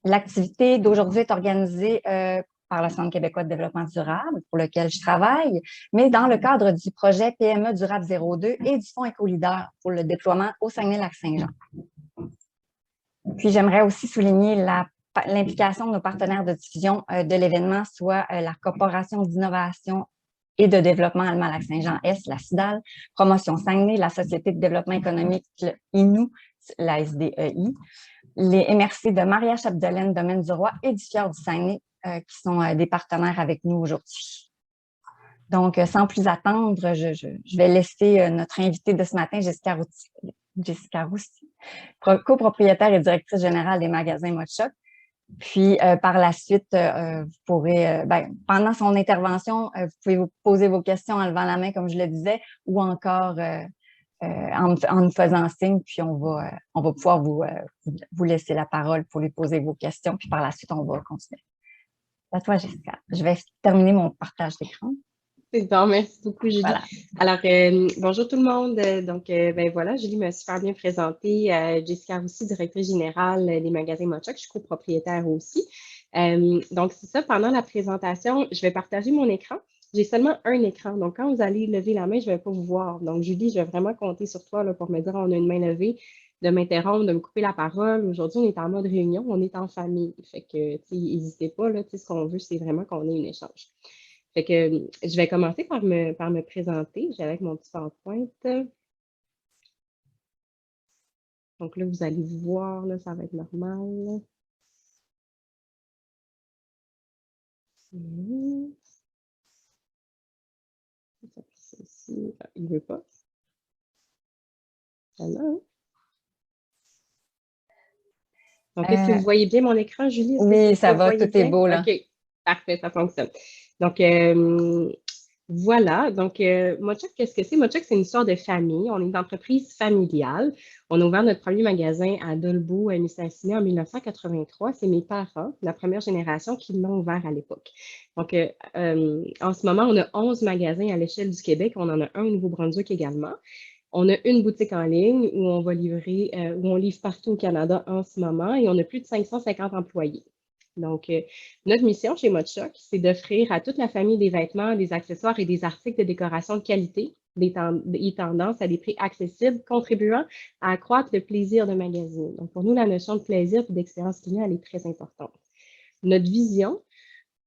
L'activité d'aujourd'hui est organisée par le Centre québécois de développement durable, pour lequel je travaille, mais dans le cadre du projet PME Durable 02 et du Fonds Éco-Leader pour le déploiement au Saguenay-Lac-Saint-Jean. Puis, j'aimerais aussi souligner l'implication de nos partenaires de diffusion de l'événement, soit la Corporation d'innovation et de développement Allemand-Lac-Saint-Jean-Est, la CIDAL, Promotion Saguenay, la Société de développement économique, le INU, la SDEI, les MRC de Maria-Chapdelaine, Domaine du Roi et du Fjord du Saguenay, qui sont des partenaires avec nous aujourd'hui. Donc, sans plus attendre, je vais laisser notre invitée de ce matin, Jessica Roussy, copropriétaire et directrice générale des magasins Mochoc. Puis, par la suite, vous pourrez, pendant son intervention, vous pouvez vous poser vos questions en levant la main, comme je le disais, ou encore en nous faisant signe, puis on va pouvoir vous laisser la parole pour lui poser vos questions, puis par la suite, on va continuer. À toi, Jessica. Je vais terminer mon partage d'écran. C'est bon, merci beaucoup, Julie. Voilà. Alors, bonjour tout le monde. Donc, voilà, Julie m'a super bien présentée. Jessica Roussy, directrice générale des magasins Mochoc. Je suis copropriétaire aussi. Donc, c'est ça, pendant la présentation, je vais partager mon écran. J'ai seulement un écran. Donc, quand vous allez lever la main, je ne vais pas vous voir. Donc, Julie, je vais vraiment compter sur toi là, pour me dire on a une main levée, de m'interrompre, de me couper la parole. Aujourd'hui, on est en mode réunion, on est en famille. Fait que, n'hésitez pas, là, ce qu'on veut, c'est vraiment qu'on ait un échange. Fait que je vais commencer par me présenter. J'ai avec mon petit PowerPoint. Donc là, vous allez voir, là, ça va être normal. Il ne veut pas. Alors. Donc, est-ce que vous voyez bien mon écran, Julie? Oui, ça va, tout est beau, là. OK, parfait, ça fonctionne. Donc, voilà, donc Mochoc, qu'est-ce que c'est? Mochoc, c'est une histoire de famille. On est une entreprise familiale. On a ouvert notre premier magasin à Dolbeau, à Mistassini, en 1983. C'est mes parents, la première génération, qui l'ont ouvert à l'époque. Donc, en ce moment, on a 11 magasins à l'échelle du Québec. On en a un au Nouveau-Brunswick également. On a une boutique en ligne où on va livrer, où on livre partout au Canada en ce moment et on a plus de 550 employés. Donc, notre mission chez Mochoc, c'est d'offrir à toute la famille des vêtements, des accessoires et des articles de décoration de qualité, des tendances à des prix accessibles, contribuant à accroître le plaisir de magasiner. Donc, pour nous, la notion de plaisir et d'expérience client, elle est très importante. Notre vision,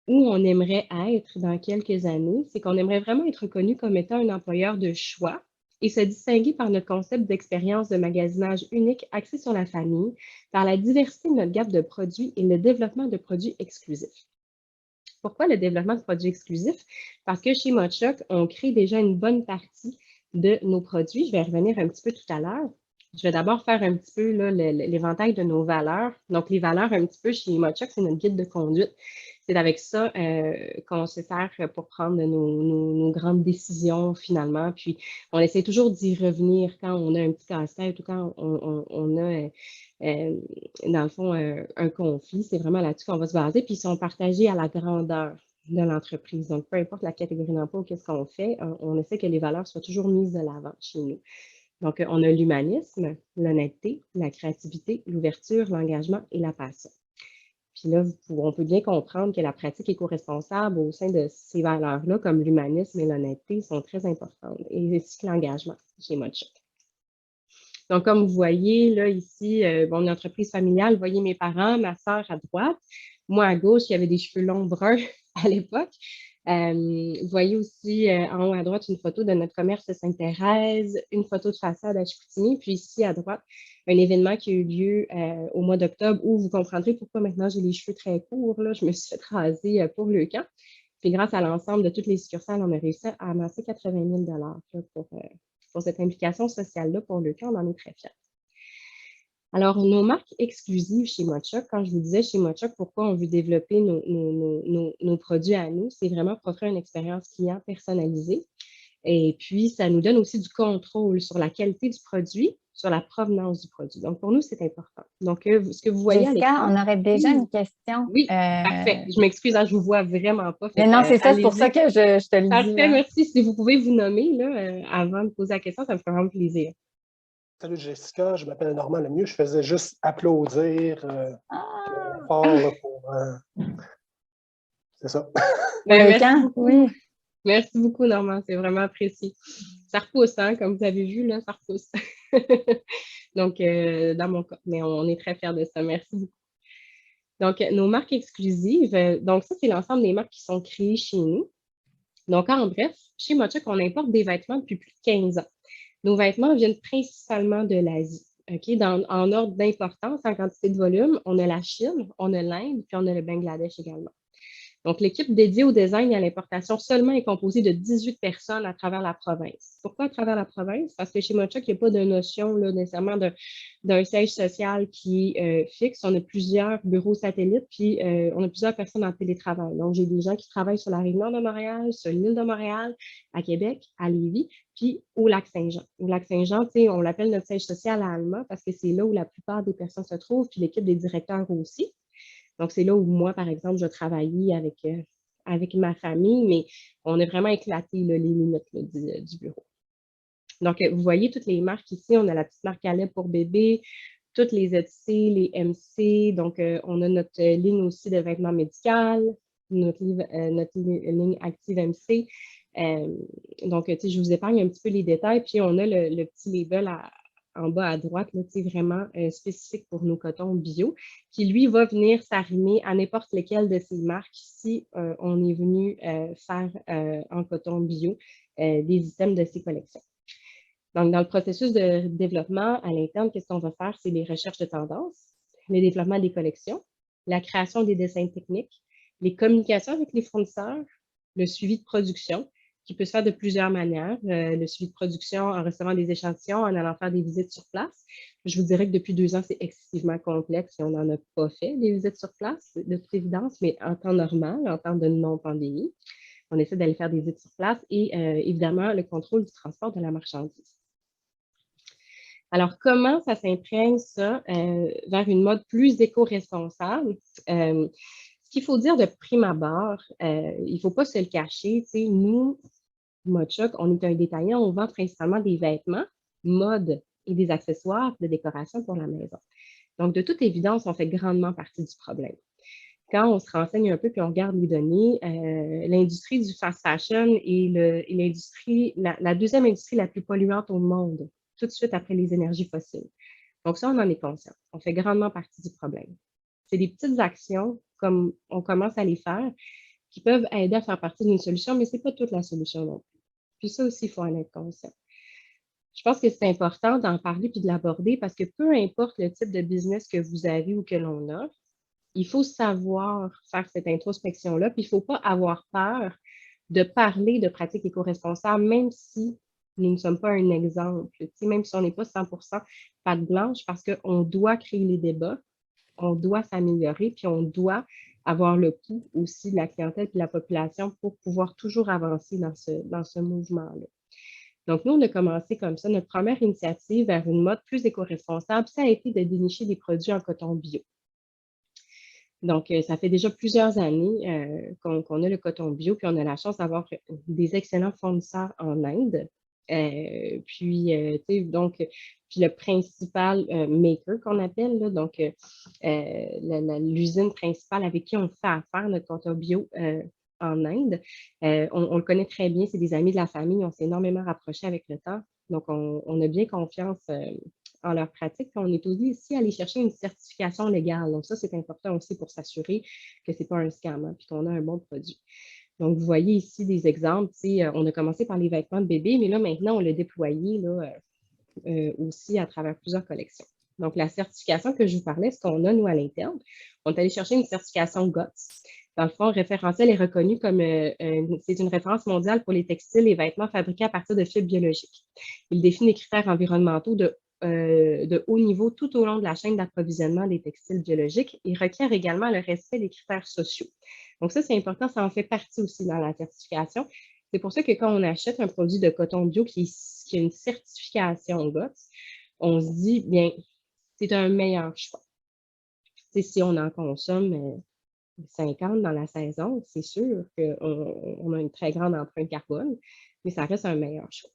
où on aimerait être dans quelques années, c'est qu'on aimerait vraiment être reconnu comme étant un employeur de choix et se distinguer par notre concept d'expérience de magasinage unique axé sur la famille, par la diversité de notre gamme de produits et le développement de produits exclusifs. Pourquoi le développement de produits exclusifs? Parce que chez Mochoc, on crée déjà une bonne partie de nos produits. Je vais revenir un petit peu tout à l'heure. Je vais d'abord faire un petit peu l'éventail de nos valeurs. Donc, les valeurs un petit peu chez Mochoc, c'est notre guide de conduite. C'est avec ça qu'on se sert pour prendre nos grandes décisions finalement. Puis, on essaie toujours d'y revenir quand on a un petit casse-tête ou quand on a, dans le fond, un conflit. C'est vraiment là-dessus qu'on va se baser. Puis, ils sont partagés à la grandeur de l'entreprise. Donc, peu importe la catégorie d'emploi ou qu'est-ce qu'on fait, on essaie que les valeurs soient toujours mises de l'avant chez nous. Donc, on a l'humanisme, l'honnêteté, la créativité, l'ouverture, l'engagement et la passion. Puis là, on peut bien comprendre que la pratique éco-responsable au sein de ces valeurs-là, comme l'humanisme et l'honnêteté, sont très importantes, et ainsi que l'engagement chez Mochoc. Donc, comme vous voyez, là, ici, bon, une entreprise familiale, vous voyez mes parents, ma sœur à droite, moi à gauche, qui avait des cheveux longs bruns à l'époque. Vous voyez aussi en haut à droite une photo de notre commerce Sainte-Thérèse, une photo de façade à Chicoutimi, puis ici à droite, un événement qui a eu lieu au mois d'octobre où vous comprendrez pourquoi maintenant j'ai les cheveux très courts. Là, je me suis fait raser pour le camp. Puis grâce à l'ensemble de toutes les succursales, on a réussi à amasser 80 000 là, pour cette implication sociale-là pour le camp. On en est très fiers. Alors, nos marques exclusives chez Mochoc, quand je vous disais chez Mochoc, pourquoi on veut développer nos produits à nous, c'est vraiment pour offrir une expérience client personnalisée. Et puis, ça nous donne aussi du contrôle sur la qualité du produit, sur la provenance du produit. Donc, pour nous, c'est important. Donc, ce que vous voyez à l'écran... Jessica, on aurait déjà une question. Oui, parfait. Je m'excuse, je ne vous vois vraiment pas. Mais non, c'est ça, c'est pour ça que je te le dis. Parfait, merci. Si vous pouvez vous nommer là, avant de poser la question, ça me ferait vraiment plaisir. Salut Jessica, je m'appelle Normand Lemieux. Je faisais juste applaudir part là, pour... c'est ça. Ben, le merci camp, beaucoup. oui. Merci beaucoup, Normand. C'est vraiment apprécié. Ça repousse, hein, comme vous avez vu, là, ça repousse. Donc, dans mon cas, mais on est très fiers de ça. Merci beaucoup. Donc, nos marques exclusives, donc ça, c'est l'ensemble des marques qui sont créées chez nous. Donc, en bref, chez Mochuk, on importe des vêtements depuis plus de 15 ans. Nos vêtements viennent principalement de l'Asie. OK? En ordre d'importance, en quantité de volume, on a la Chine, on a l'Inde, puis on a le Bangladesh également. Donc, l'équipe dédiée au design et à l'importation seulement est composée de 18 personnes à travers la province. Pourquoi à travers la province? Parce que chez Mochuk, il n'y a pas de notion là, nécessairement d'un siège social qui est fixe. On a plusieurs bureaux satellites, puis on a plusieurs personnes en télétravail. Donc, j'ai des gens qui travaillent sur la rive nord de Montréal, sur l'île de Montréal, à Québec, à Lévis, puis au Lac-Saint-Jean. Au Lac-Saint-Jean, on l'appelle notre siège social à Alma parce que c'est là où la plupart des personnes se trouvent, puis l'équipe des directeurs aussi. Donc, c'est là où moi, par exemple, je travaillais avec ma famille, mais on a vraiment éclaté là, les limites là, du bureau. Donc, vous voyez toutes les marques ici. On a la petite marque Caleb pour bébé, toutes les ETC, les MC. Donc, on a notre ligne aussi de vêtements médicaux, notre ligne Active MC. Donc, je vous épargne un petit peu les détails. Puis, on a le petit label en bas à droite, là, vraiment spécifique pour nos cotons bio, qui, lui, va venir s'arrimer à n'importe lesquelles de ces marques si on est venu faire en coton bio des items de ces collections. Donc, dans le processus de développement à l'interne, qu'est-ce qu'on va faire? C'est les recherches de tendance, le développement des collections, la création des dessins techniques, les communications avec les fournisseurs, le suivi de production, qui peut se faire de plusieurs manières. Le suivi de production en recevant des échantillons, en allant faire des visites sur place. Je vous dirais que depuis 2 ans, c'est excessivement complexe et on n'en a pas fait des visites sur place, de toute évidence, mais en temps normal, en temps de non-pandémie, on essaie d'aller faire des visites sur place et évidemment, le contrôle du transport de la marchandise. Alors, comment ça s'imprègne, ça, vers une mode plus éco-responsable? Ce qu'il faut dire de prime abord, il ne faut pas se le cacher, nous, Mochuk, on est un détaillant, on vend principalement des vêtements, mode et des accessoires de décoration pour la maison. Donc, de toute évidence, on fait grandement partie du problème. Quand on se renseigne un peu puis on regarde les données, l'industrie du fast fashion est l'industrie, la deuxième industrie la plus polluante au monde, tout de suite après les énergies fossiles. Donc ça, on en est conscient. On fait grandement partie du problème. C'est des petites actions, comme on commence à les faire, qui peuvent aider à faire partie d'une solution, mais ce n'est pas toute la solution non plus. Puis ça aussi, il faut en être conscient. Je pense que c'est important d'en parler puis de l'aborder parce que peu importe le type de business que vous avez ou que l'on a, il faut savoir faire cette introspection-là, puis il ne faut pas avoir peur de parler de pratiques éco-responsables, même si nous ne sommes pas un exemple, même si on n'est pas 100% patte blanche, parce qu'on doit créer les débats, on doit s'améliorer, puis on doit avoir le pouls aussi de la clientèle et de la population pour pouvoir toujours avancer dans ce mouvement-là. Donc, nous, on a commencé comme ça. Notre première initiative vers une mode plus éco-responsable, ça a été de dénicher des produits en coton bio. Donc, ça fait déjà plusieurs années qu'on a le coton bio, puis on a la chance d'avoir des excellents fournisseurs en Inde. Puis le principal maker qu'on appelle, là, donc l'usine principale avec qui on fait affaire notre coton bio en Inde, on le connaît très bien, c'est des amis de la famille, on s'est énormément rapprochés avec le temps. Donc, on a bien confiance en leur pratique. Puis on est aussi ici aller chercher une certification légale. Donc, ça, c'est important aussi pour s'assurer que ce n'est pas un scam, hein, puis qu'on a un bon produit. Donc, vous voyez ici des exemples. On a commencé par les vêtements de bébé, mais là, maintenant, on l'a déployé là, aussi à travers plusieurs collections. Donc, la certification que je vous parlais, ce qu'on a, nous, à l'interne, on est allé chercher une certification GOTS. Dans le fond, le référentiel est reconnu comme c'est une référence mondiale pour les textiles et vêtements fabriqués à partir de fibres biologiques. Il définit des critères environnementaux de haut niveau tout au long de la chaîne d'approvisionnement des textiles biologiques et requiert également le respect des critères sociaux. Donc ça, c'est important, ça en fait partie aussi dans la certification. C'est pour ça que quand on achète un produit de coton bio qui a une certification GOTS, on se dit, bien, c'est un meilleur choix. Si on en consomme 50 dans la saison, c'est sûr qu'on a une très grande empreinte carbone, mais ça reste un meilleur choix.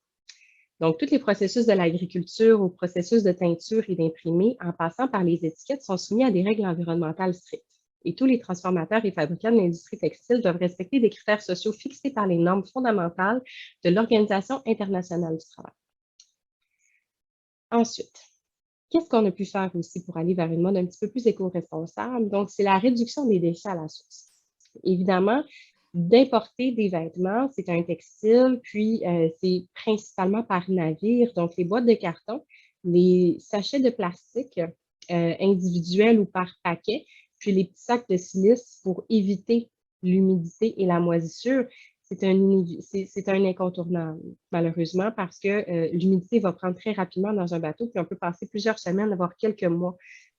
Donc, tous les processus de l'agriculture au processus de teinture et d'imprimé, en passant par les étiquettes, sont soumis à des règles environnementales strictes. Et tous les transformateurs et fabricants de l'industrie textile doivent respecter des critères sociaux fixés par les normes fondamentales de l'Organisation internationale du travail. Ensuite, qu'est-ce qu'on a pu faire aussi pour aller vers une mode un petit peu plus éco-responsable? Donc, c'est la réduction des déchets à la source. Évidemment, d'importer des vêtements, c'est un textile, puis c'est principalement par navire. Donc, les boîtes de carton, les sachets de plastique individuels ou par paquet, puis les petits sacs de silice pour éviter l'humidité et la moisissure, c'est un incontournable, malheureusement, parce que l'humidité va prendre très rapidement dans un bateau, puis on peut passer plusieurs semaines, voire quelques mois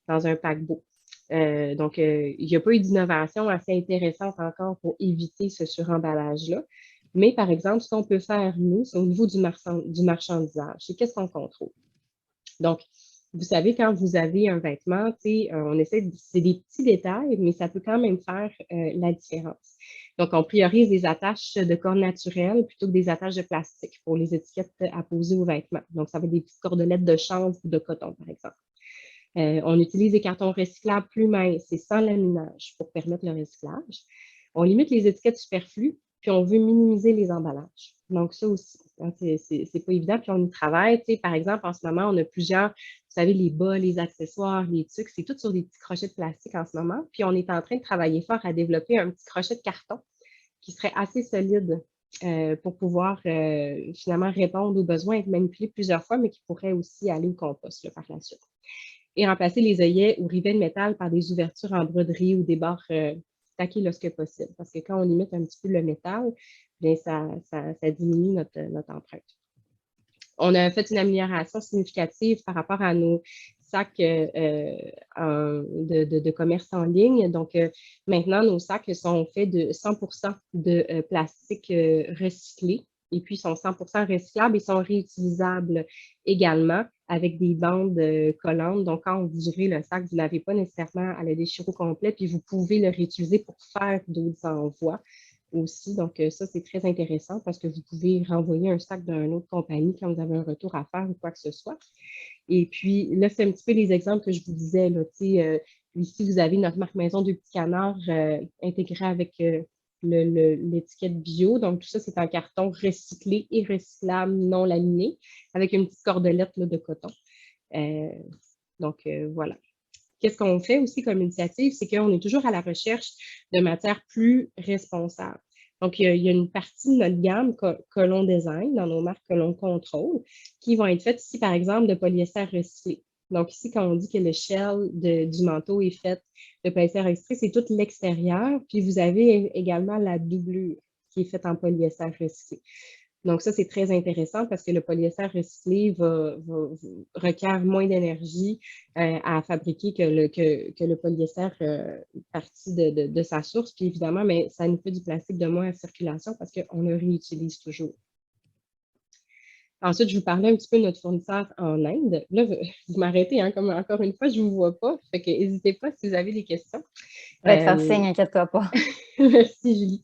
dans un paquebot. Donc, il n'y a pas eu d'innovation assez intéressante encore pour éviter ce suremballage-là. Mais, par exemple, ce qu'on peut faire, nous, c'est au niveau du marchandisage. C'est qu'est-ce qu'on contrôle? Donc, vous savez, quand vous avez un vêtement, on essaie, c'est des petits détails, mais ça peut quand même faire la différence. Donc, on priorise des attaches de cordes naturelles plutôt que des attaches de plastique pour les étiquettes à poser aux vêtements. Donc, ça va être des petites cordelettes de chanvre ou de coton, par exemple. On utilise des cartons recyclables plus minces et sans laminage pour permettre le recyclage. On limite les étiquettes superflues, puis on veut minimiser les emballages. Donc, ça aussi, hein, c'est pas évident, puis on y travaille. Par exemple, en ce moment, on a plusieurs, vous savez, les bas, les accessoires, les tucs, c'est tout sur des petits crochets de plastique en ce moment. Puis on est en train de travailler fort à développer un petit crochet de carton qui serait assez solide pour pouvoir finalement répondre aux besoins, être manipulé plusieurs fois, mais qui pourrait aussi aller au compost là, par la suite. Et remplacer les œillets ou rivets de métal par des ouvertures en broderie ou des barres taquées lorsque possible. Parce que quand on limite un petit peu le métal, bien, ça diminue notre empreinte. On a fait une amélioration significative par rapport à nos sacs de commerce en ligne. Donc, maintenant, nos sacs sont faits de 100% de plastique recyclé. Et puis, ils sont 100% recyclables et sont réutilisables également avec des bandes collantes. Donc, quand vous ouvrez le sac, vous n'avez pas nécessairement à le déchirer au complet, puis vous pouvez le réutiliser pour faire d'autres envois aussi. Donc, ça, c'est très intéressant parce que vous pouvez renvoyer un sac d'une autre compagnie quand vous avez un retour à faire ou quoi que ce soit. Et puis, là, c'est un petit peu les exemples que je vous disais. Là, ici, vous avez notre marque maison de petits canards intégrée avec l'étiquette bio. Donc, tout ça, c'est un carton recyclé et recyclable, non laminé, avec une petite cordelette là, de coton. Donc, voilà. Qu'est-ce qu'on fait aussi comme initiative? C'est qu'on est toujours à la recherche de matières plus responsables. Donc, il y a une partie de notre gamme que l'on design dans nos marques que l'on contrôle, qui vont être faites ici, par exemple, de polyester recyclé. Donc, ici, quand on dit que le shell du manteau est fait de polyester recyclé, c'est tout l'extérieur. Puis, vous avez également la doublure qui est faite en polyester recyclé. Donc, ça, c'est très intéressant parce que le polyester recyclé requiert moins d'énergie à fabriquer que le polyester parti de sa source. Puis évidemment, mais ça nous fait du plastique de moins en circulation parce qu'on le réutilise toujours. Ensuite, je vous parlais un petit peu de notre fournisseur en Inde. Là, vous m'arrêtez, hein, comme encore une fois, je ne vous vois pas. Fait que n'hésitez pas si vous avez des questions. Je vais te faire signe, inquiète-toi pas. Merci, Julie.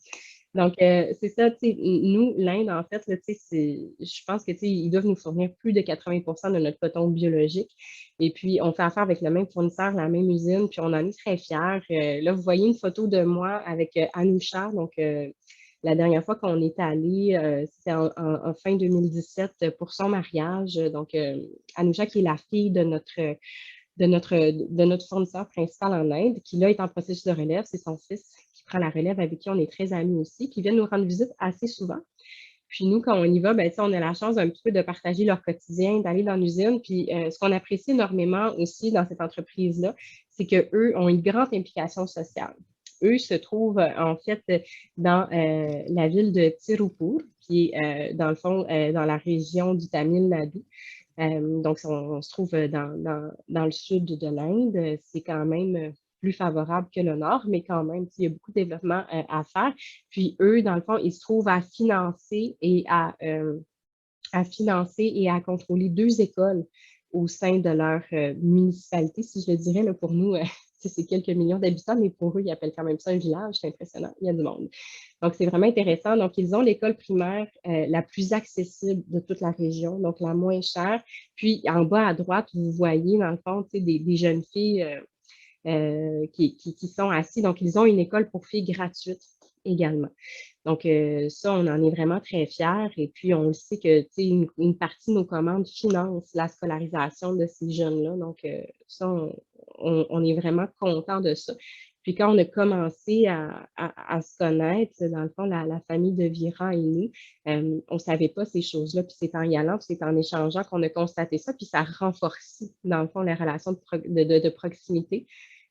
Donc, c'est ça, nous, l'Inde, en fait, là, je pense que ils doivent nous fournir plus de 80% de notre coton biologique. Et puis, on fait affaire avec le même fournisseur, la même usine, puis on en est très fiers. Là, vous voyez une photo de moi avec Anoucha. Donc, la dernière fois qu'on est allé, c'était en fin 2017 pour son mariage. Donc, Anoucha, qui est la fille de notre fournisseur principal en Inde, qui là est en processus de relève, c'est son fils qui prend la relève, avec qui on est très amis aussi, qui viennent nous rendre visite assez souvent. Puis nous, quand on y va, ben, on a la chance un petit peu de partager leur quotidien, d'aller dans l'usine. Puis ce qu'on apprécie énormément aussi dans cette entreprise-là, c'est qu'eux ont une grande implication sociale. Eux se trouvent en fait dans la ville de Tirupur, qui est dans le fond dans la région du Tamil Nadu. Donc, on se trouve dans le sud de l'Inde. C'est quand même plus favorable que le nord, mais quand même, il y a beaucoup de développement à faire. Puis, eux, dans le fond, ils se trouvent à financer et à contrôler 2 écoles au sein de leur municipalité, si je le dirais. Là, pour nous, c'est quelques millions d'habitants, mais pour eux, ils appellent quand même ça un village. C'est impressionnant, il y a du monde. Donc, c'est vraiment intéressant. Donc, ils ont l'école primaire la plus accessible de toute la région, donc la moins chère. Puis, en bas à droite, vous voyez, dans le fond, des jeunes filles qui sont assis. Donc, ils ont une école pour filles gratuite également. Donc, ça, on en est vraiment très fiers. Et puis, on le sait que une partie de nos commandes finance la scolarisation de ces jeunes-là. Donc, ça, on est vraiment content de ça. Puis, quand on a commencé à se connaître, dans le fond, la famille de Vira et nous, on ne savait pas ces choses-là. Puis, c'est en y allant, puis c'est en échangeant qu'on a constaté ça. Puis, ça renforce, dans le fond, les relations de proximité.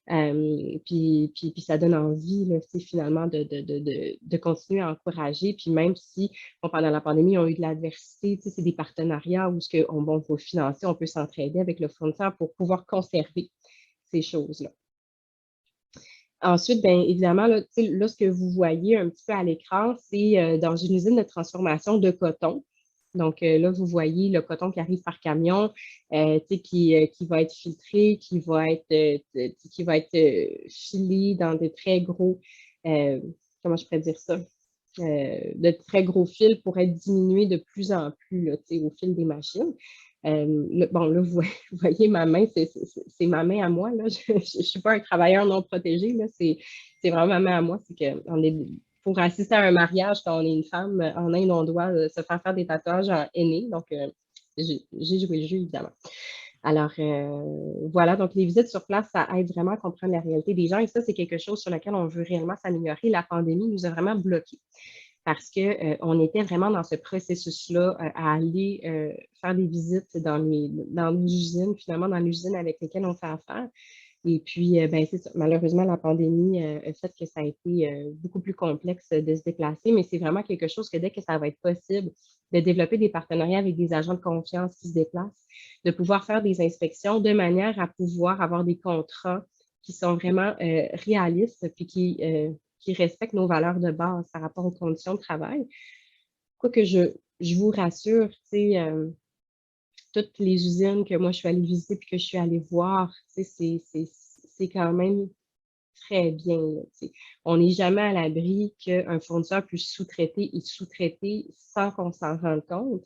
Puis ça donne envie, là, finalement, de continuer à encourager. Puis même si, bon, pendant la pandémie, on a eu de l'adversité, c'est des partenariats où on peut financer, on peut s'entraider avec le fournisseur pour pouvoir conserver ces choses-là. Ensuite, bien évidemment, là, ce que vous voyez un petit peu à l'écran, c'est dans une usine de transformation de coton. Donc là, vous voyez le coton qui arrive par camion, qui va être filtré, qui va être filé dans de très gros, comment je pourrais dire ça, de très gros fils pour être diminué de plus en plus là, au fil des machines. Bon, là, vous voyez ma main, c'est ma main à moi. Là. Je ne suis pas un travailleur non protégé. C'est vraiment ma main à moi. C'est que pour assister à un mariage, quand on est une femme, en Inde, on doit se faire des tatouages en henné. Donc, j'ai joué le jeu, évidemment. Alors, voilà, donc les visites sur place, ça aide vraiment à comprendre la réalité des gens. Et ça, c'est quelque chose sur lequel on veut réellement s'améliorer. La pandémie nous a vraiment bloqués parce qu'on était vraiment dans ce processus-là à aller faire des visites dans les usines, finalement, dans l'usine avec lesquelles on fait affaire. Et puis, ben, c'est ça. Malheureusement, la pandémie a fait que ça a été beaucoup plus complexe de se déplacer, mais c'est vraiment quelque chose que dès que ça va être possible de développer des partenariats avec des agents de confiance qui se déplacent, de pouvoir faire des inspections de manière à pouvoir avoir des contrats qui sont vraiment réalistes puis qui respectent nos valeurs de base par rapport aux conditions de travail. Quoique je vous rassure, tu sais, toutes les usines que moi je suis allée visiter puis que je suis allée voir, c'est quand même très bien. Là, on n'est jamais à l'abri qu'un fournisseur puisse sous-traiter et sous-traiter sans qu'on s'en rende compte.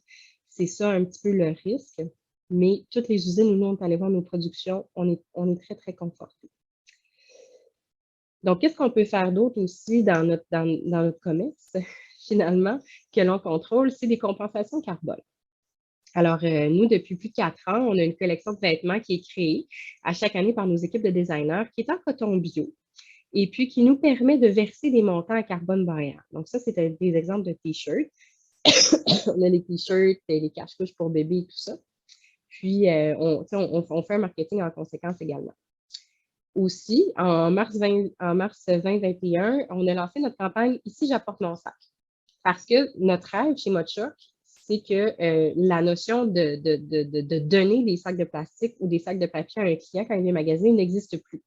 C'est ça un petit peu le risque. Mais toutes les usines où nous, on est allé voir nos productions, on est très, très confortés. Donc, qu'est-ce qu'on peut faire d'autre aussi dans notre commerce, finalement, que l'on contrôle? C'est des compensations carbone. Alors, nous, depuis plus de 4 ans, on a une collection de vêtements qui est créée à chaque année par nos équipes de designers, qui est en coton bio, et puis qui nous permet de verser des montants à carbone boréal. Donc, ça, c'est des exemples de T-shirts. On a les T-shirts, les cache-couches pour bébés et tout ça. Puis, on fait un marketing en conséquence également. Aussi, en mars 2021, on a lancé notre campagne « Ici, j'apporte mon sac ». Parce que notre rêve chez Mochoc, c'est que la notion de donner des sacs de plastique ou des sacs de papier à un client quand il vient magasiner n'existe plus.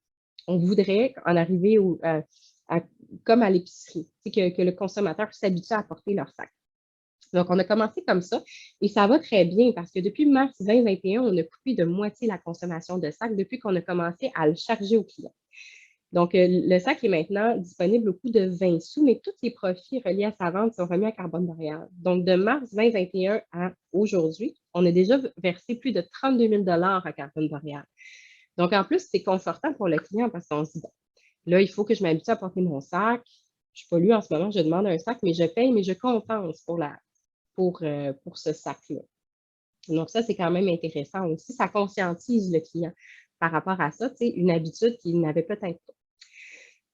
On voudrait en arriver comme à l'épicerie, que le consommateur s'habitue à porter leur sac. Donc, on a commencé comme ça et ça va très bien parce que depuis mars 2021, on a coupé de moitié la consommation de sacs depuis qu'on a commencé à le charger aux clients. Donc, le sac est maintenant disponible au coût de 20 sous, mais tous les profits reliés à sa vente sont remis à carbone boréal. Donc, de mars 2021 à aujourd'hui, on a déjà versé plus de 32 000 $ à carbone boréal. Donc, en plus, c'est confortant pour le client parce qu'on se dit, bon, là, il faut que je m'habitue à porter mon sac. Je ne suis pas lui en ce moment, je demande un sac, mais je paye, mais je compense pour ce sac-là. Donc, ça, c'est quand même intéressant aussi. Ça conscientise le client par rapport à ça, une habitude qu'il n'avait peut-être pas.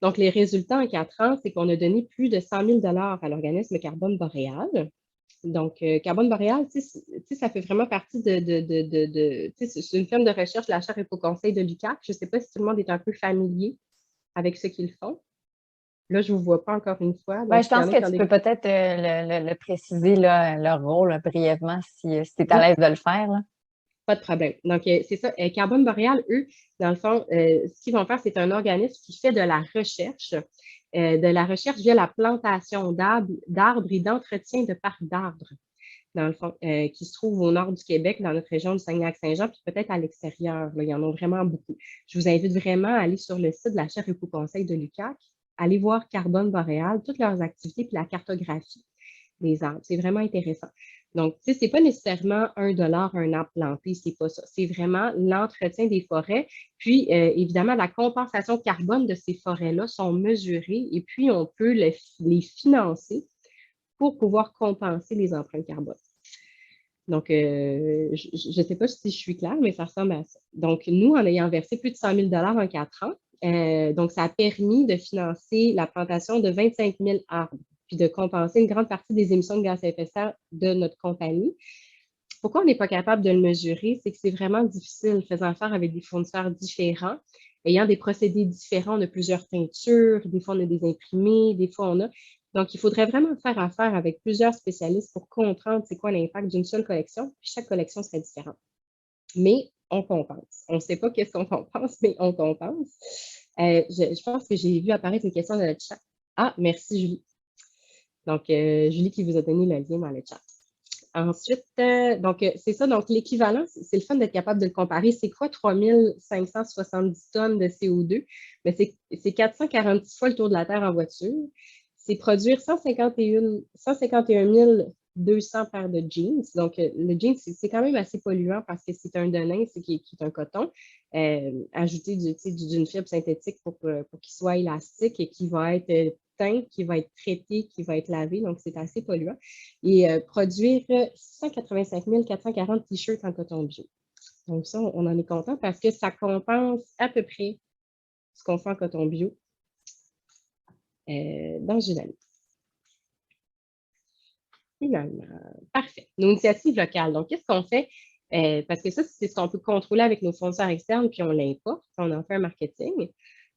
Donc, les résultats en 4 ans, c'est qu'on a donné plus de 100 000 $ à l'organisme Carbone Boréal. Donc, Carbone Boréal, ça fait vraiment partie c'est une firme de recherche, la chaire Éco-Conseil de l'UQAC. Je ne sais pas si tout le monde est un peu familier avec ce qu'ils font. Là, je ne vous vois pas encore une fois. Donc, je pense que tu peux peut-être le préciser, là, leur rôle brièvement, si tu es à l'aise de le faire. Là. Pas de problème. Donc, c'est ça. Carbone Boréal, eux, dans le fond, ce qu'ils vont faire, c'est un organisme qui fait de la recherche via la plantation d'arbres et d'entretien de parcs d'arbres, dans le fond, qui se trouve au nord du Québec, dans notre région du Saguenay-Lac-Saint-Jean, puis peut-être à l'extérieur. Il y en a vraiment beaucoup. Je vous invite vraiment à aller sur le site de la chaire Éco-Conseil de l'UQAC, aller voir Carbone Boréal, toutes leurs activités, puis la cartographie. des arbres. C'est vraiment intéressant. Donc, tu sais, c'est pas nécessairement 1 $ un arbre planté, c'est pas ça. C'est vraiment l'entretien des forêts. Puis, évidemment, la compensation carbone de ces forêts-là sont mesurées et puis on peut les financer pour pouvoir compenser les empreintes carbone. Donc, je ne sais pas si je suis claire, mais ça ressemble à ça. Donc, nous, en ayant versé plus de 100 000 $ en 4 ans, donc ça a permis de financer la plantation de 25 000 arbres, puis de compenser une grande partie des émissions de gaz à effet de serre de notre compagnie. Pourquoi on n'est pas capable de le mesurer? C'est que c'est vraiment difficile, faisant affaire avec des fournisseurs différents, ayant des procédés différents. On a plusieurs teintures, des fois on a des imprimés, des fois on a... Donc, il faudrait vraiment faire affaire avec plusieurs spécialistes pour comprendre c'est quoi l'impact d'une seule collection, puis chaque collection serait différente. Mais on compense. On ne sait pas qu'est-ce qu'on compense, mais on compense. Je pense que j'ai vu apparaître une question dans le chat. Ah, merci Julie. Donc, Julie qui vous a donné le lien dans le chat. Ensuite, c'est ça. Donc, l'équivalent, c'est le fun d'être capable de le comparer. C'est quoi 3570 tonnes de CO2? Mais c'est 446 fois le tour de la Terre en voiture. C'est produire 151 200 paires de jeans. Donc, le jeans, c'est quand même assez polluant parce que c'est un denim, qui est un coton, ajouté d'une fibre synthétique pour qu'il soit élastique et qui va être teint, qui va être traité, qui va être lavé. Donc, c'est assez polluant. Et produire 185 440 t-shirts en coton bio. Donc, ça, on en est content parce que ça compense à peu près ce qu'on fait en coton bio dans une année. Finalement, parfait. Nos initiatives locales. Donc, qu'est-ce qu'on fait? Parce que ça, c'est ce qu'on peut contrôler avec nos fournisseurs externes, puis on l'importe, on en fait un marketing.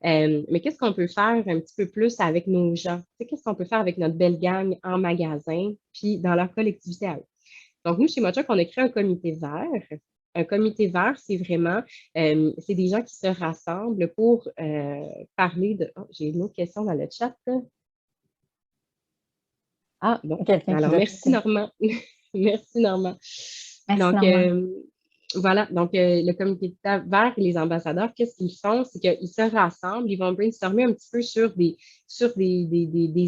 Mais qu'est-ce qu'on peut faire un petit peu plus avec nos gens? Qu'est-ce qu'on peut faire avec notre belle gang en magasin, puis dans leur collectivité à eux? Donc, nous, chez Mochoc, on a créé un comité vert. Un comité vert, c'est vraiment, c'est des gens qui se rassemblent pour parler de... Oh, j'ai une autre question dans le chat. Ah, bon. Alors, merci Normand. Merci Normand. Merci, donc, Normand. voilà. Donc, le comité vert et les ambassadeurs, qu'est-ce qu'ils font? C'est qu'ils se rassemblent, ils vont brainstormer un petit peu sur des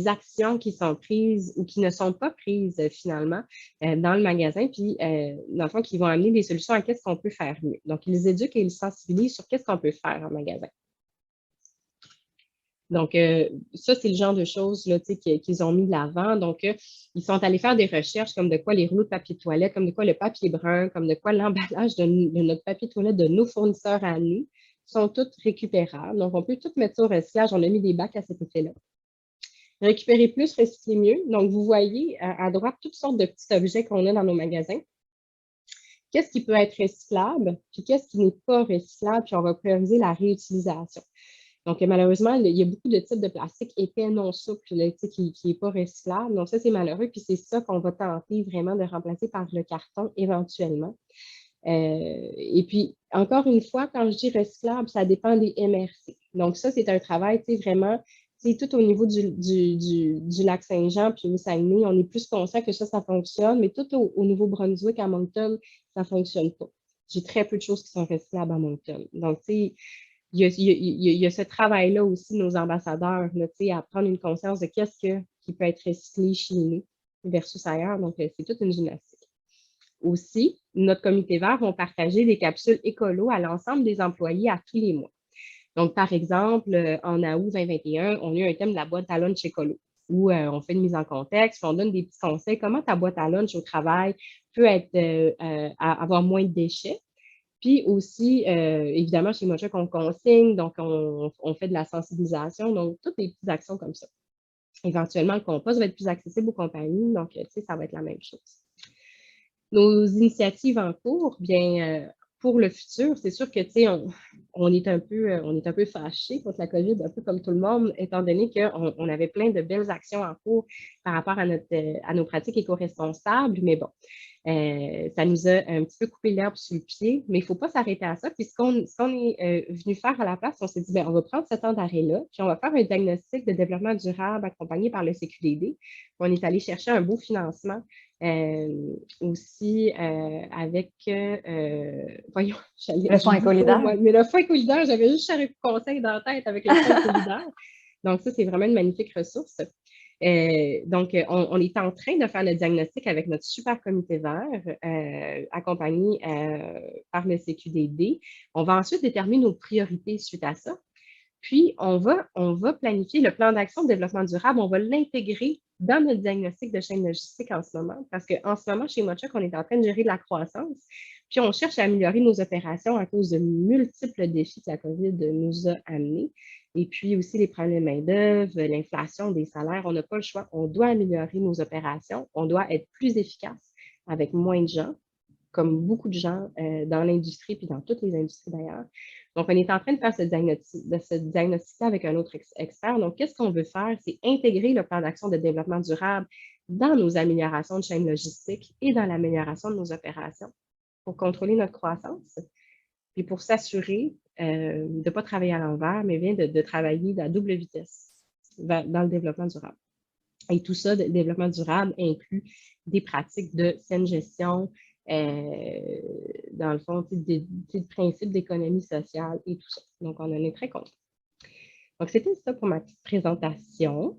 actions qui sont prises ou qui ne sont pas prises finalement dans le magasin, puis dans le fond, qui vont amener des solutions à qu'est-ce qu'on peut faire mieux. Donc, ils éduquent et ils sensibilisent sur qu'est-ce qu'on peut faire en magasin. Donc, ça, c'est le genre de choses qu'ils ont mis de l'avant. Donc, ils sont allés faire des recherches comme de quoi les rouleaux de papier de toilette, comme de quoi le papier brun, comme de quoi l'emballage de notre papier de toilette de nos fournisseurs à nous sont toutes récupérables. Donc, on peut tout mettre ça au recyclage. On a mis des bacs à cet effet-là. Récupérer plus, recycler mieux. Donc, vous voyez à droite toutes sortes de petits objets qu'on a dans nos magasins. Qu'est-ce qui peut être recyclable, puis qu'est-ce qui n'est pas recyclable, puis on va prioriser la réutilisation. Donc, malheureusement, il y a beaucoup de types de plastique épais non souples qui n'est pas recyclable. Donc, ça, c'est malheureux. Puis, c'est ça qu'on va tenter vraiment de remplacer par le carton éventuellement. Et puis, encore une fois, quand je dis recyclable, ça dépend des MRC. Donc, ça, c'est un travail, vraiment, tout au niveau du lac Saint-Jean puis au Saguenay, on est plus conscient que ça fonctionne, mais tout au Nouveau-Brunswick, à Moncton, ça ne fonctionne pas. J'ai très peu de choses qui sont recyclables à Moncton. Donc, tu sais, il y a ce travail-là aussi de nos ambassadeurs, là, à prendre une conscience de qu'est-ce qui peut être recyclé chez nous versus ailleurs. Donc, c'est toute une gymnastique. Aussi, notre comité vert va partager des capsules écolo à l'ensemble des employés à tous les mois. Donc, par exemple, en août 2021, on a eu un thème de la boîte à lunch écolo où on fait une mise en contexte, on donne des petits conseils, comment ta boîte à lunch au travail peut avoir moins de déchets. Puis aussi, évidemment, chez Mochoc, on consigne, donc on fait de la sensibilisation, donc toutes des petites actions comme ça. Éventuellement, le compost va être plus accessible aux compagnies, donc ça va être la même chose. Nos initiatives en cours, bien, pour le futur, c'est sûr que on est un peu fâchés contre la COVID, un peu comme tout le monde, étant donné qu'on avait plein de belles actions en cours par rapport à nos pratiques éco-responsables, mais bon, ça nous a un petit peu coupé l'herbe sous le pied, mais il ne faut pas s'arrêter à ça. Puis ce qu'on est venu faire à la place, on s'est dit, bien, on va prendre ce temps d'arrêt-là, puis on va faire un diagnostic de développement durable accompagné par le CQDD. On est allé chercher un beau financement aussi avec, voyons, le Fonds écolidaire. Mais le Fonds écolidaire, j'avais juste Charest Conseil dans la tête avec le Fonds écolidaire. Donc ça, c'est vraiment une magnifique ressource. Donc, on est en train de faire le diagnostic avec notre super comité vert, accompagné par le CQDD. On va ensuite déterminer nos priorités suite à ça. Puis, on va planifier le plan d'action de développement durable. On va l'intégrer dans notre diagnostic de chaîne logistique en ce moment, parce qu'en ce moment, chez Mochuck, on est en train de gérer de la croissance, puis on cherche à améliorer nos opérations à cause de multiples défis que la COVID nous a amenés, et puis aussi les problèmes de main-d'œuvre, l'inflation des salaires. On n'a pas le choix. On doit améliorer nos opérations. On doit être plus efficace avec moins de gens, comme beaucoup de gens dans l'industrie, puis dans toutes les industries d'ailleurs. Donc, on est en train de faire ce diagnostic avec un autre expert. Donc, qu'est-ce qu'on veut faire? C'est intégrer le plan d'action de développement durable dans nos améliorations de chaîne logistique et dans l'amélioration de nos opérations pour contrôler notre croissance, puis pour s'assurer de ne pas travailler à l'envers, mais bien de travailler à double vitesse dans le développement durable. Et tout ça, le développement durable inclut des pratiques de saine gestion, dans le fond, des principes d'économie sociale et tout ça. Donc, on en est très content. Donc, c'était ça pour ma petite présentation.